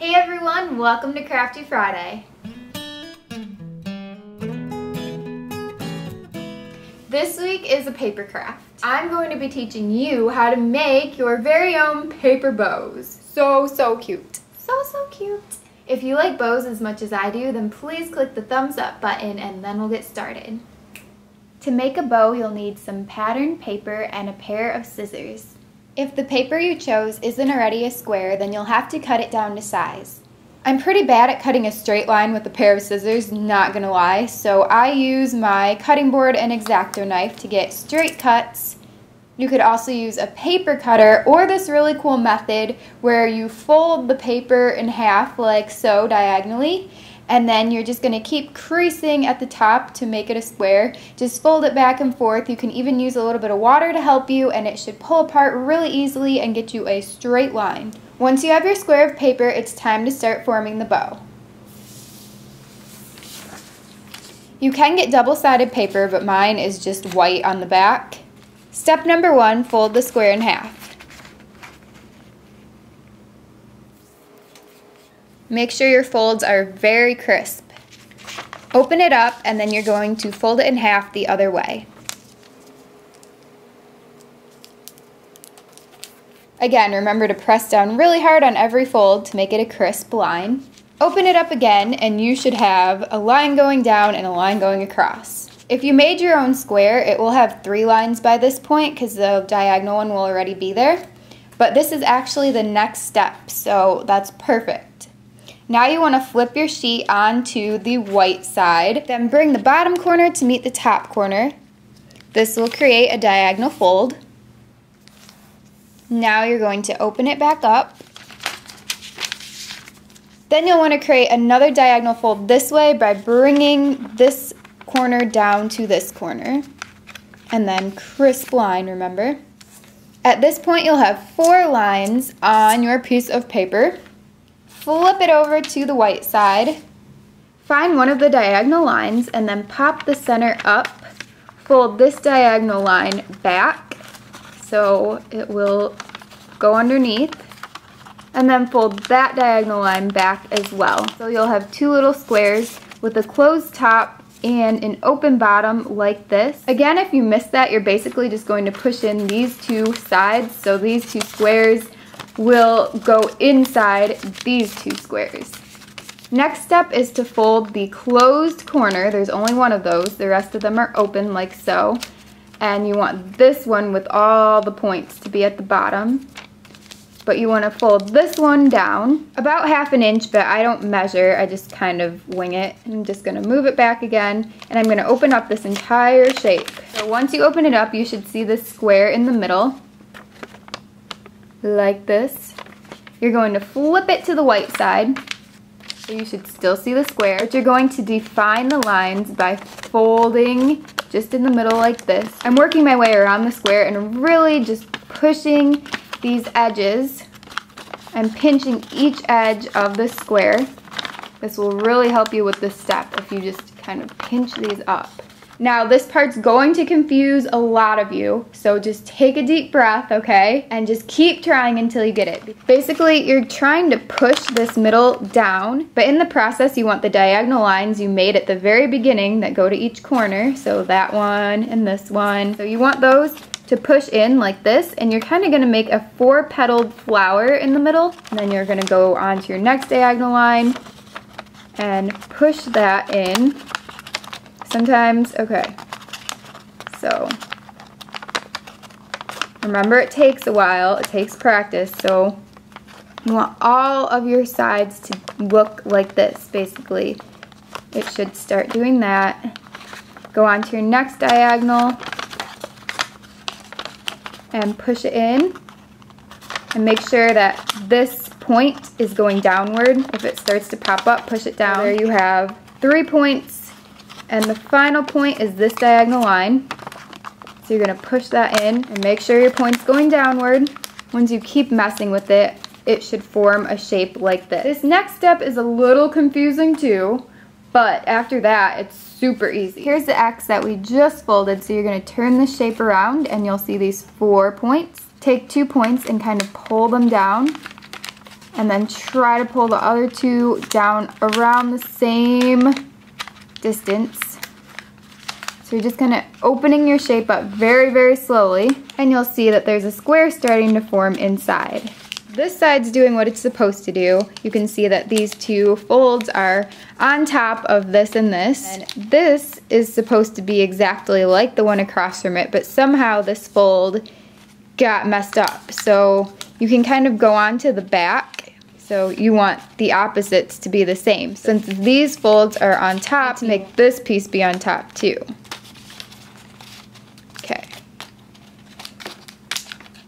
Hey everyone, welcome to Crafty Friday. This week is a paper craft. I'm going to be teaching you how to make your very own paper bows. So cute. So cute. If you like bows as much as I do, then please click the thumbs up button and then we'll get started. To make a bow, you'll need some pattern paper and a pair of scissors. If the paper you chose isn't already a square, then you'll have to cut it down to size. I'm pretty bad at cutting a straight line with a pair of scissors, not gonna lie, so I use my cutting board and X-Acto knife to get straight cuts. You could also use a paper cutter or this really cool method where you fold the paper in half like so diagonally, and then you're just gonna keep creasing at the top to make it a square. Just fold it back and forth. You can even use a little bit of water to help you, and it should pull apart really easily and get you a straight line. Once you have your square of paper, it's time to start forming the bow. You can get double-sided paper, but mine is just white on the back. Step number 1, fold the square in half. Make sure your folds are very crisp. Open it up and then you're going to fold it in half the other way. Again, remember to press down really hard on every fold to make it a crisp line. Open it up again and you should have a line going down and a line going across. If you made your own square, it will have 3 lines by this point because the diagonal one will already be there. But this is actually the next step, so that's perfect. Now you want to flip your sheet onto the white side, then bring the bottom corner to meet the top corner. This will create a diagonal fold. Now you're going to open it back up. Then you'll want to create another diagonal fold this way by bringing this corner down to this corner. And then crisp line, remember. At this point you'll have 4 lines on your piece of paper. Flip it over to the white side, find one of the diagonal lines and then pop the center up, fold this diagonal line back so it will go underneath, and then fold that diagonal line back as well. So you'll have 2 little squares with a closed top and an open bottom like this. Again, if you missed that, you're basically just going to push in these 2 sides, so these 2 squares will go inside these 2 squares. Next step is to fold the closed corner. There's only one of those. The rest of them are open like so. And you want this one with all the points to be at the bottom. But you want to fold this one down about 1/2 inch, but I don't measure. I just kind of wing it. I'm just going to move it back again, and I'm going to open up this entire shape. So once you open it up, you should see this square in the middle. Like this. You're going to flip it to the white side, so you should still see the square, but you're going to define the lines by folding just in the middle like this. I'm working my way around the square and really just pushing these edges and pinching each edge of the square. This will really help you with this step if you just kind of pinch these up. Now this part's going to confuse a lot of you, so just take a deep breath, okay? And just keep trying until you get it. Basically, you're trying to push this middle down, but in the process you want the diagonal lines you made at the very beginning that go to each corner, so that one and this one. So you want those to push in like this, and you're kind of going to make a 4-petaled flower in the middle, and then you're going to go on to your next diagonal line and push that in. Sometimes, okay, so remember it takes a while, it takes practice, so you want all of your sides to look like this, basically. It should start doing that. Go on to your next diagonal and push it in, and make sure that this point is going downward. If it starts to pop up, push it down. There you have 3 points. And the final point is this diagonal line. So you're going to push that in and make sure your point's going downward. Once you keep messing with it, it should form a shape like this. This next step is a little confusing too, but after that it's super easy. Here's the X that we just folded, so you're going to turn the shape around and you'll see these 4 points. Take 2 points and kind of pull them down and then try to pull the other two down around the same distance. So you're just kind of opening your shape up very, very slowly, and you'll see that there's a square starting to form inside. This side's doing what it's supposed to do. You can see that these two folds are on top of this and this. And this is supposed to be exactly like the one across from it, but somehow this fold got messed up. So you can kind of go on to the back. So you want the opposites to be the same. Since these folds are on top, to make this piece be on top too. Okay.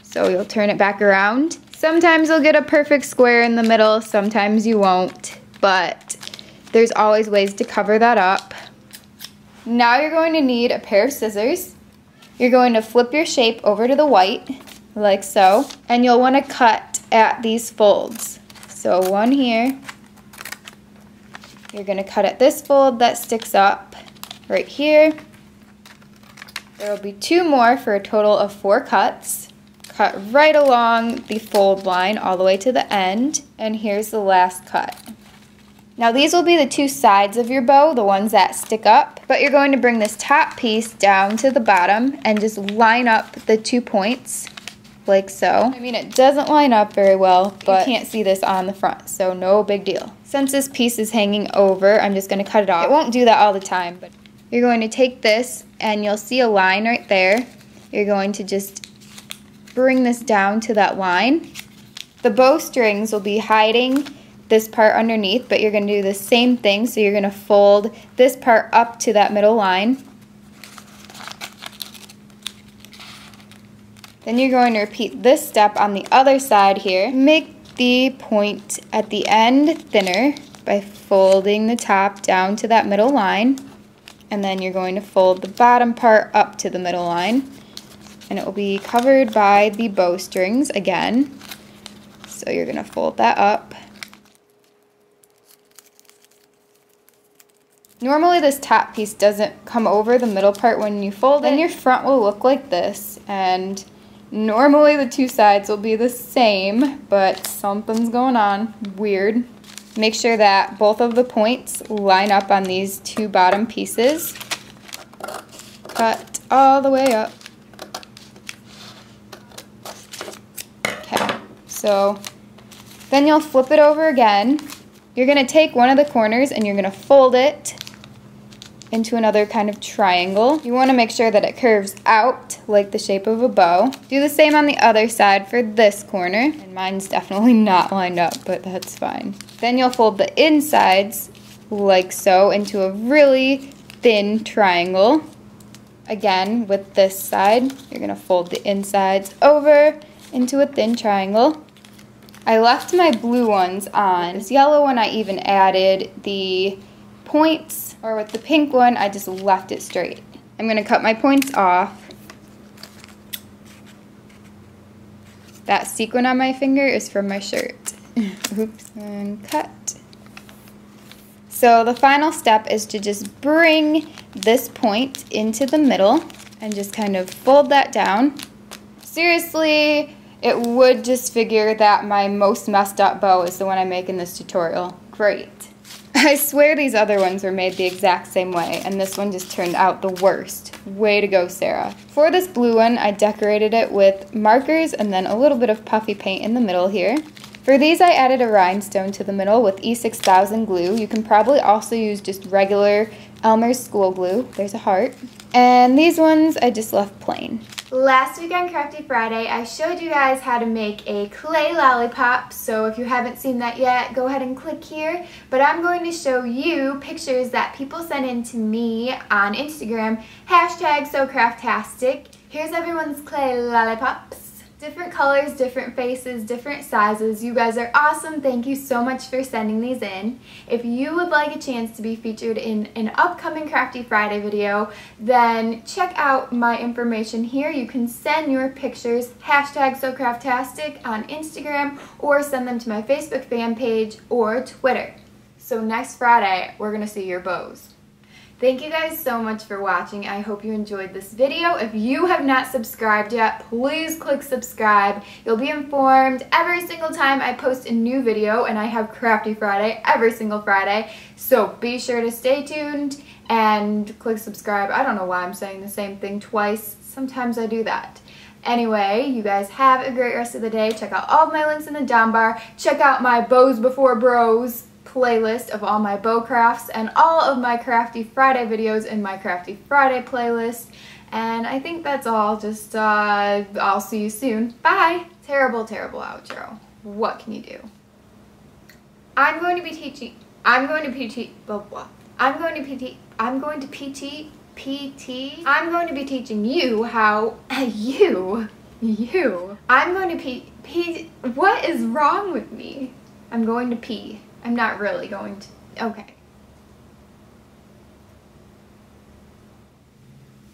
So you'll turn it back around. Sometimes you'll get a perfect square in the middle, sometimes you won't, but there's always ways to cover that up. Now you're going to need a pair of scissors. You're going to flip your shape over to the white, like so, and you'll want to cut at these folds. So one here, you're going to cut at this fold that sticks up right here. There will be 2 more for a total of 4 cuts. Cut right along the fold line all the way to the end, and here's the last cut. Now these will be the 2 sides of your bow, the ones that stick up, but you're going to bring this top piece down to the bottom and just line up the 2 points like so. I mean, it doesn't line up very well, but you can't see this on the front, so no big deal. Since this piece is hanging over, I'm just going to cut it off. It won't do that all the time, but you're going to take this and you'll see a line right there. You're going to just bring this down to that line. The bowstrings will be hiding this part underneath, but you're going to do the same thing. So you're going to fold this part up to that middle line. Then you're going to repeat this step on the other side here. Make the point at the end thinner by folding the top down to that middle line. And then you're going to fold the bottom part up to the middle line. And it will be covered by the bowstrings again. So you're going to fold that up. Normally this top piece doesn't come over the middle part when you fold it. Then your front will look like this, and normally the 2 sides will be the same, but something's going on. Weird. Make sure that both of the points line up on these 2 bottom pieces. Cut all the way up. So then you'll flip it over again. You're going to take one of the corners and you're going to fold it into another kind of triangle. You want to make sure that it curves out like the shape of a bow. Do the same on the other side for this corner. And mine's definitely not lined up, but that's fine. Then you'll fold the insides like so into a really thin triangle. Again, with this side, you're going to fold the insides over into a thin triangle. I left my blue ones on. This yellow one I even added the points, or with the pink one I just left it straight. I'm going to cut my points off. That sequin on my finger is from my shirt. Oops, and cut. So the final step is to just bring this point into the middle and just kind of fold that down. Seriously, it would just figure that my most messed up bow is the one I make in this tutorial. Great. I swear these other ones were made the exact same way, and this one just turned out the worst. Way to go, Sarah. For this blue one, I decorated it with markers and then a little bit of puffy paint in the middle here. For these, I added a rhinestone to the middle with E6000 glue. You can probably also use just regular Elmer's school glue. There's a heart. And these ones, I just left plain. Last week on Crafty Friday, I showed you guys how to make a clay lollipop, so if you haven't seen that yet, go ahead and click here. But I'm going to show you pictures that people sent in to me on Instagram, #SoCraftastic. Here's everyone's clay lollipops. Different colors, different faces, different sizes. You guys are awesome. Thank you so much for sending these in. If you would like a chance to be featured in an upcoming Crafty Friday video, then check out my information here. You can send your pictures, #SoCraftastic on Instagram, or send them to my Facebook fan page or Twitter. So next Friday, we're going to see your bows. Thank you guys so much for watching. I hope you enjoyed this video. If you have not subscribed yet, please click subscribe. You'll be informed every single time I post a new video, and I have Crafty Friday every single Friday. So be sure to stay tuned and click subscribe. I don't know why I'm saying the same thing twice. Sometimes I do that. Anyway, you guys have a great rest of the day. Check out all of my links in the down bar. Check out my Bows Before Bros playlist of all my bow crafts and all of my Crafty Friday videos in my Crafty Friday playlist. And I think that's all. Just, I'll see you soon. Bye! Terrible, terrible outro. What can you do? I'm going to be teaching you how, what is wrong with me? I'm going to pee. I'm not really going to, okay.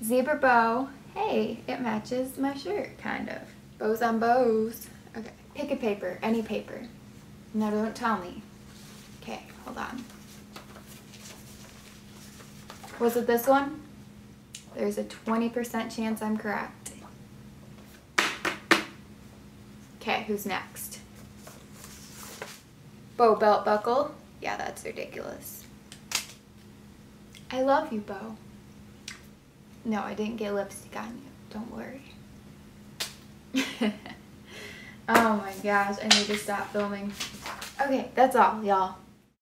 Zebra bow. Hey, it matches my shirt, kind of. Bows on bows. Okay, pick a paper, any paper. No, don't tell me. Okay, hold on. Was it this one? There's a 20% chance I'm correct. Okay, who's next? Bow belt buckle. Yeah, that's ridiculous. I love you, Bo. No, I didn't get lipstick on you. Don't worry. Oh my gosh, I need to stop filming. Okay, that's all, y'all.